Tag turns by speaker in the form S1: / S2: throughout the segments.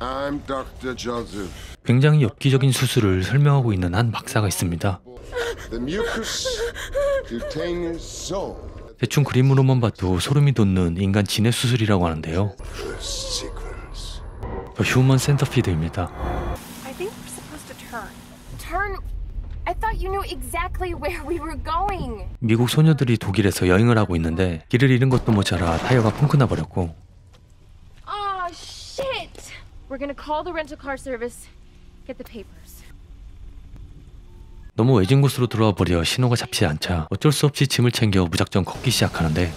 S1: I'm Dr. Joseph.
S2: 굉장히 엽기적인 수술을 설명하고 있는 한 박사가 있습니다.
S1: The mucous cutaneous zone.
S2: 대충 그림으로만 봐도 소름이 돋는 인간 진해 수술이라고 하는데요.
S1: First sequence.
S2: 더 휴먼 센터피드입니다.
S3: I think we're supposed to turn. Turn? I thought you knew exactly where we were going.
S2: 미국 소녀들이 독일에서 여행을 하고 있는데 길을 잃은 것도 모자라 타이어가 펑크 나버렸고
S3: Oh, shit! We're gonna call the rental car service. Get the papers.
S2: 너무 외진 곳으로 들어와 버려 신호가 잡히지 않자 어쩔 수 없이 짐을 챙겨 무작정 걷기 시작하는데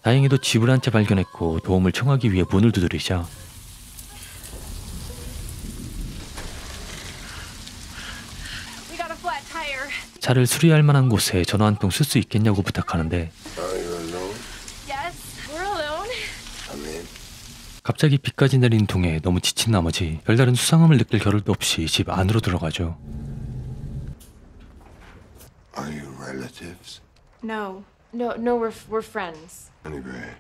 S2: 다행히도 집을 한 채 발견했고 도움을 청하기 위해 문을 두드리자
S3: We got a flat tire.
S2: 차를 수리할 만한 곳에 전화 한 통 쓸 수 있겠냐고 부탁하는데
S1: Are you alone?
S3: Yes, we're alone.
S1: Come in.
S2: 갑자기 비까지 내린 통에 너무 지친 나머지 별다른 수상함을 느낄 겨를도 없이 집 안으로 들어가죠.
S1: Are you relatives?
S3: No, we're friends.
S1: Anyway,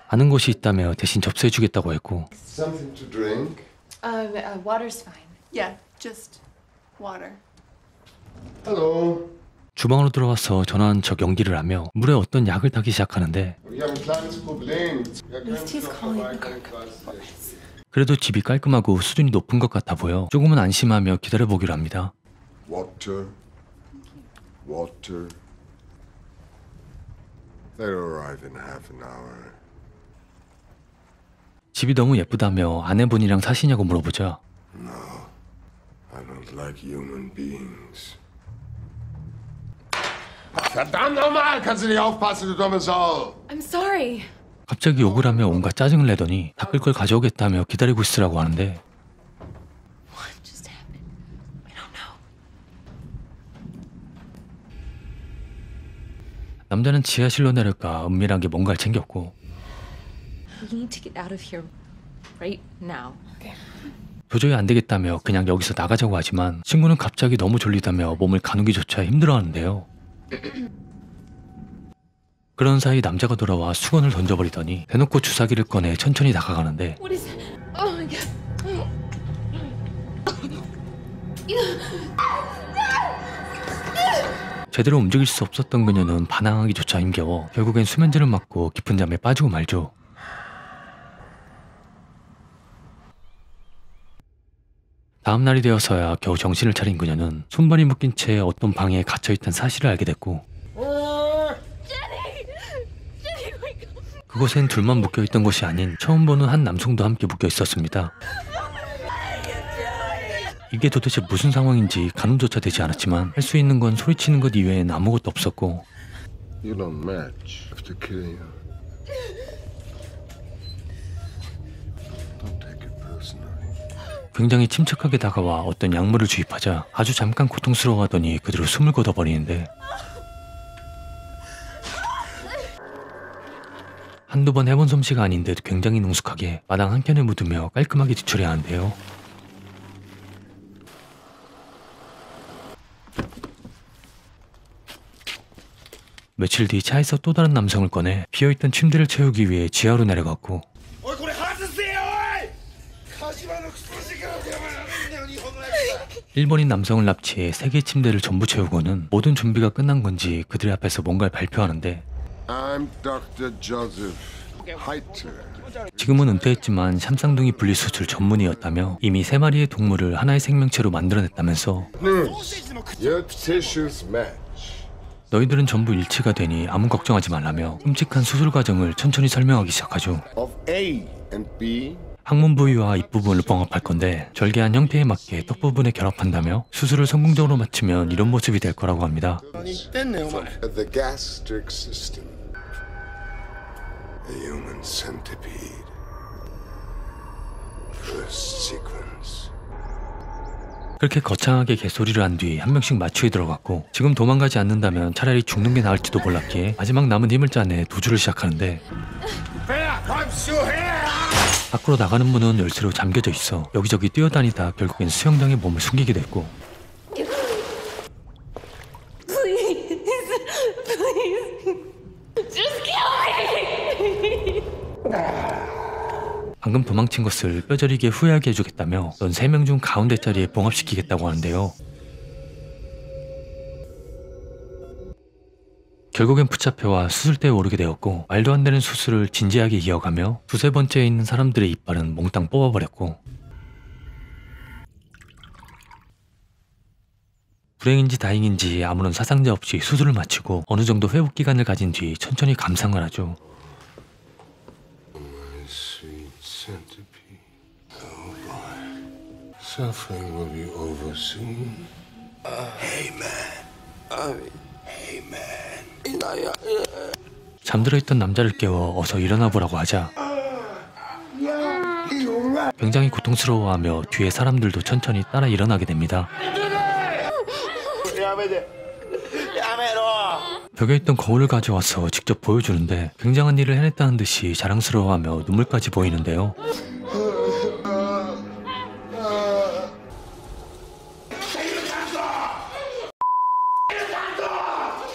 S2: 아는 곳이 있다며 대신 접수해주겠다고 했고
S1: something to drink?
S3: Water's fine.
S4: Yeah, just water.
S1: Hello.
S2: 주방으로 들어와서 전화한 척 연기를 하며 물에 어떤 약을 타기 시작하는데
S1: Wir haben ein kleines Problem.
S4: He's calling the car.
S2: 그래도 집이 깔끔하고 수준이 높은 것 같아 보여 조금은 안심하며 기다려보기로 합니다.
S1: Water. Water. They'll arrive in half an hour.
S2: 집이 너무 예쁘다며 아내분이랑 사시냐고 물어보자
S1: I don't like human beings. Verdammt nochmal! Kannst du nicht aufpassen, du dumme Sau!
S3: I'm sorry.
S2: 갑자기 욕을 하며 온갖 짜증을 내더니 닦을 걸 가져오겠다며 기다리고 있으라고 하는데
S3: What just happened? We don't know.
S2: 남자는 지하실로 내려가 은밀하게 뭔가를 챙겼고
S3: We need to get out of here right now.
S2: 도저히 안 되겠다며 그냥 여기서 나가자고 하지만 친구는 갑자기 너무 졸리다며 몸을 가누기조차 힘들어하는데요. 그런 사이 남자가 돌아와 수건을 던져버리더니 대놓고 주사기를 꺼내 천천히 다가가는데
S3: What is it? Oh my god.
S2: 제대로 움직일 수 없었던 그녀는 반항하기조차 힘겨워 결국엔 수면제를 맞고 깊은 잠에 빠지고 말죠. 다음 날이 되어서야 겨우 정신을 차린 그녀는 손발이 묶인 채 어떤 방에 갇혀있던 사실을 알게 됐고 그곳엔 둘만 묶여있던 것이 아닌 처음 보는 한 남성도 함께 묶여있었습니다. 이게 도대체 무슨 상황인지 가늠조차 되지 않았지만 할 수 있는 건 소리치는 것 이외엔 아무것도 없었고
S1: You don't match after killing her. Don't take it personally.
S2: 굉장히 침착하게 다가와 어떤 약물을 주입하자 아주 잠깐 고통스러워하더니 그대로 숨을 거둬버리는데 한두 번 해본 솜씨가 아닌 듯 굉장히 능숙하게 마당 한켠에 묻으며 깔끔하게 뒤처리야 하는데요. 며칠 뒤 차에서 또 다른 남성을 꺼내 비어있던 침대를 채우기 위해 지하로 내려갔고 일본인 남성을 납치해 3개의 침대를 전부 채우고는 모든 준비가 끝난 건지 그들 앞에서 뭔가를 발표하는데
S1: I'm Dr. Joseph Heiter.
S2: 지금은 은퇴했지만 샴쌍둥이 분리수술 전문의였다며 이미 3마리의 동물을 하나의 생명체로 만들어냈다면서
S1: Your tissues match.
S2: 너희들은 전부 일치가 되니 아무 걱정하지 말라며 끔찍한 수술 과정을 천천히 설명하기 시작하죠.
S1: Of A and B.
S2: 항문 부위와 입부분을 봉합할 건데 절개한 형태에 맞게 떡 부분에 결합한다며 수술을 성공적으로 마치면 이런 모습이 될 거라고 합니다.
S1: The gastric system. A human centipede. First sequence.
S2: 그렇게 거창하게 개소리를 한 뒤 한 명씩 마취에 들어갔고 지금 도망가지 않는다면 차라리 죽는 게 나을지도 몰랐기에 마지막 남은 힘을 짜내 도주를 시작하는데 밖으로 나가는 문은 열쇠로 잠겨져 있어 여기저기 뛰어다니다 결국엔 수영장에 몸을 숨기게 됐고
S3: Please. Just kill me.
S2: 방금 도망친 것을 뼈저리게 후회하게 해주겠다며 넌 3명 중 가운데 자리에 봉합시키겠다고 하는데요. 결국엔 붙잡혀와 수술대에 오르게 되었고 말도 안 되는 수술을 진지하게 이어가며 두세 번째에 있는 사람들의 이빨은 몽땅 뽑아버렸고 불행인지 다행인지 아무런 사상자 없이 수술을 마치고 어느 정도 회복 기간을 가진 뒤 천천히 감상을 하죠.
S1: Sweet centipede. Oh boy. Suffering will be over soon. Hey man. Hey man.
S2: 잠들어 있던 남자를 깨워 어서 일어나 보라고 하자 굉장히 고통스러워하며 뒤에 사람들도 천천히 따라 일어나게 됩니다. 벽에 있던 거울을 가져와서 직접 보여주는데 굉장한 일을 해냈다는 듯이 자랑스러워하며 눈물까지 보이는데요.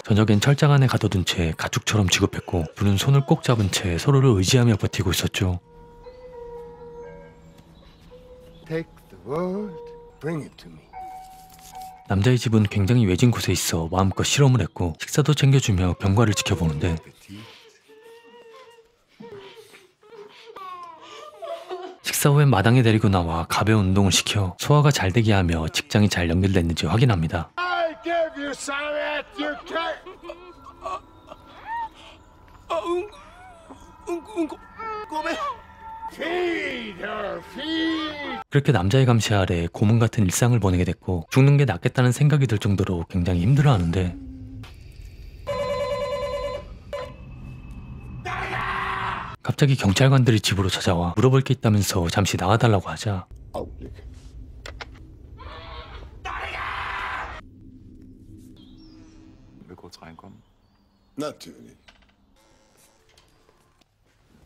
S2: 저녁엔 철장 안에 가둬둔 채 가축처럼 취급했고 둘은 손을 꼭 잡은 채 서로를 의지하며 버티고 있었죠.
S1: Take the wood. Bring it to me.
S2: 남자의 집은 굉장히 외진 곳에 있어 마음껏 실험을 했고 식사도 챙겨주며 병과를 지켜보는데 식사 후엔 마당에 데리고 나와 가벼운 운동을 시켜 소화가 잘 되게 하며 직장이 잘 연결됐는지 확인합니다.
S1: I give you some of it. You can't. Feed her. Feed.
S2: 그렇게 남자의 감시 아래 고문 같은 일상을 보내게 됐고 죽는 게 낫겠다는 생각이 들 정도로 굉장히 힘들어하는데 갑자기 경찰관들이 집으로 찾아와 물어볼 게 있다면서 잠시 나와달라고 하자
S1: Augenblick.
S5: Wir kurz reinkommen?
S1: Natürlich.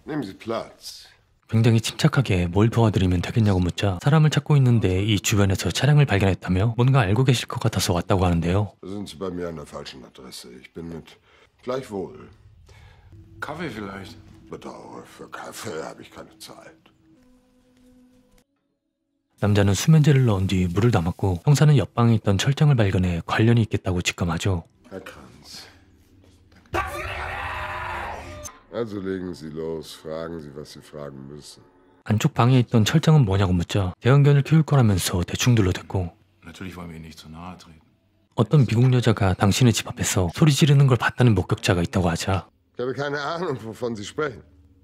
S1: Nehmen Sie Platz.
S2: 굉장히 침착하게 뭘 도와드리면 되겠냐고 묻자 사람을 찾고 있는데 이 주변에서 차량을 발견했다며 뭔가 알고 계실 것 같아서 왔다고 하는데요.
S1: Da sind Sie bei mir an der falschen Adresse. Ich bin mit Gleichwohl.
S5: Kaffee vielleicht?
S1: Bedauere, für Kaffee habe ich keine Zeit.
S2: 남자는 수면제를 넣은 뒤 물을 담았고 형사는 옆방에 있던 철장을 발견해 관련이 있겠다고 직감하죠.
S1: Herr Kranz. Also legen Sie los, fragen Sie, was Sie fragen müssen.
S2: 안쪽 방에 있던 철장은 뭐냐고 묻자 대형견을 키울 거라면서 대충 둘러댔고
S5: Natürlich wollen wir Ihnen nicht zu nahe treten.
S2: 어떤 미국 여자가 당신의 집 앞에서 소리 지르는 걸 봤다는 목격자가 있다고 하자
S1: Ich habe keine Ahnung, wovon Sie sprechen.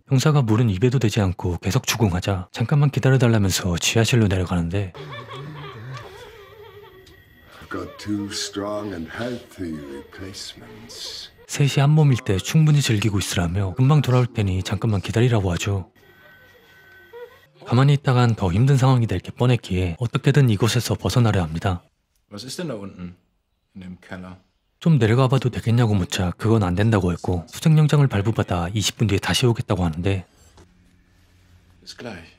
S2: 형사가 물은 입에도 대지 않고 계속 추궁하자 잠깐만 기다려달라면서 지하실로 내려가는데
S1: I've got two strong and healthy replacements.
S2: 셋이 한 몸일 때 충분히 즐기고 있으라며 금방 돌아올 테니 잠깐만 기다리라고 하죠. 가만히 있다간 더 힘든 상황이 될 게 뻔했기에 어떻게든 이곳에서 벗어나려 합니다.
S5: Was ist denn da unten? In dem Keller?
S2: 좀 내려가 봐도 되겠냐고 묻자 그건 안 된다고 했고 수색영장을 발부받아 20분 뒤에 다시 오겠다고 하는데
S5: Bis gleich.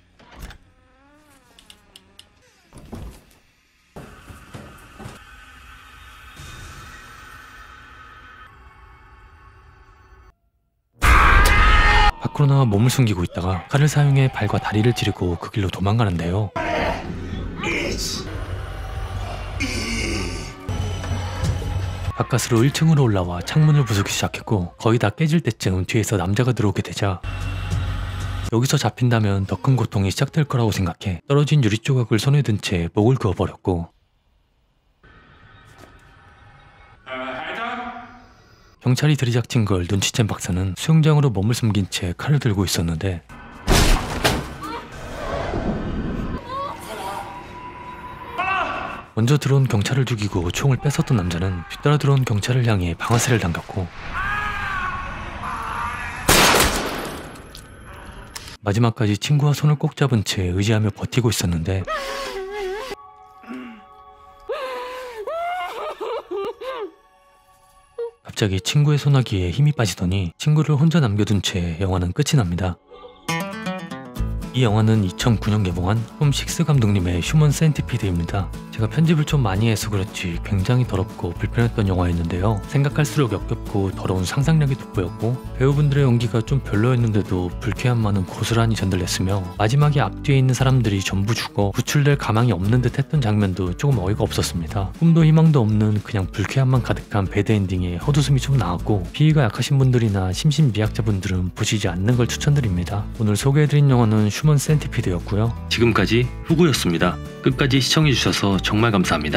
S2: 밖으로 나와 몸을 숨기고 있다가 칼을 사용해 발과 다리를 찌르고 그 길로 도망가는데요. 바깥으로 1층으로 올라와 창문을 부수기 시작했고 거의 다 깨질 때쯤 뒤에서 남자가 들어오게 되자 여기서 잡힌다면 더 큰 고통이 시작될 거라고 생각해 떨어진 유리 조각을 손에 든 채 목을 그어버렸고 경찰이 들이닥친 걸 눈치챈 박사는 수영장으로 몸을 숨긴 채 칼을 들고 있었는데 먼저 들어온 경찰을 죽이고 총을 뺏었던 남자는 뒤따라 들어온 경찰을 향해 방아쇠를 당겼고 마지막까지 친구와 손을 꼭 잡은 채 의지하며 버티고 있었는데 갑자기 친구의 소나기에 힘이 빠지더니 친구를 혼자 남겨둔 채 영화는 끝이 납니다. 이 영화는 2009년 개봉한 톰 식스 감독님의 휴먼 센티피드입니다. 제가 편집을 좀 많이 해서 그렇지 굉장히 더럽고 불편했던 영화였는데요. 생각할수록 역겹고 더러운 상상력이 돋보였고 배우분들의 연기가 좀 별로였는데도 불쾌함만은 고스란히 전달됐으며 마지막에 앞뒤에 있는 사람들이 전부 죽어 구출될 가망이 없는 듯 했던 장면도 조금 어이가 없었습니다. 꿈도 희망도 없는 그냥 불쾌함만 가득한 배드엔딩에 헛웃음이 좀 나왔고 피해가 약하신 분들이나 심신미약자분들은 보시지 않는 걸 추천드립니다. 오늘 소개해드린 영화는 휴먼 센티피드였고요. 지금까지 후구였습니다. 끝까지 시청해주셔서 정말 감사합니다.